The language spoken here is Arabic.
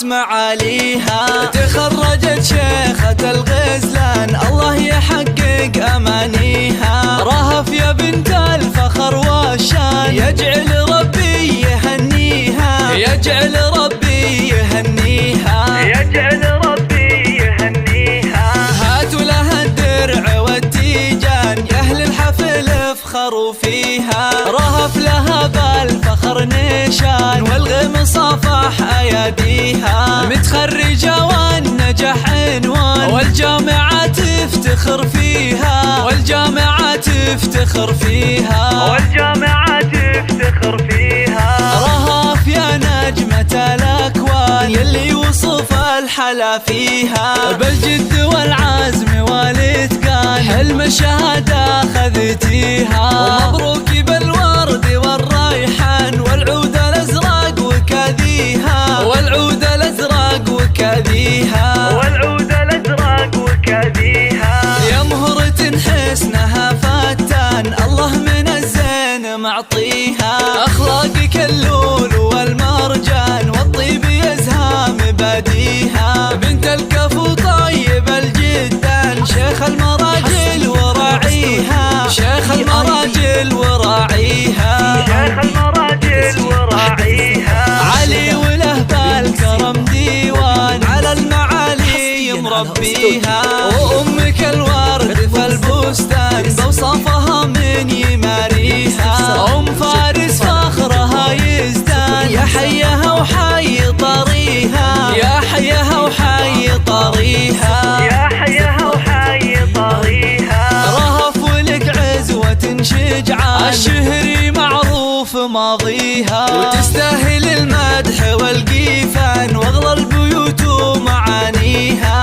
معاليها. تخرجت شيخة الغزلان الله يحقق أمانيها. رهف يا بنت الفخر والشان يجعل ربي يهنيها، يجعل ربي يهنيها، يجعل ربي يهنيها. هاتوا لها الدرع والتيجان يا أهل الحفل افخروا فيها. رهف لها بالفخر نشان والغم صافح أياديها. متخرجة والنجاح عنوان والجامعة تفتخر فيها، والجامعة تفتخر فيها، والجامعة تفتخر فيها. رهف يا نجمة الأكوان يلي وصف الحلا فيها. بالجد والعزم والإتقان حلم الشهادة خذتيها. ومبروك بالورد والريحان والعود الأزرق وكاديها، والعود الأزرق وكاديها، والعود الأزرق وكاديها. يا مهرة حسنها فتان الله من الزين معطيها. أخلاقك اللول والمرجان والطيب يزهى مباديها. بنت الكفو طيب الجدان شيخ المراجل وراعيها، شيخ المراجل وراعيها، شيخ المراجل وراعيها. علي وله بالكرم ديوان على المعالي مربيها. وأمك الورد في البستان بوصفها من يماريها. أم فارس فخرها يزدان يا حيها وحي طريها، يا حيها وحي طريها، يا حيها وحي طريها. رهف ولك عزوة شجعان الشهري معروف ماضيها. وتستاهل المدح والقيفان واغلى البيوت ومعانيها.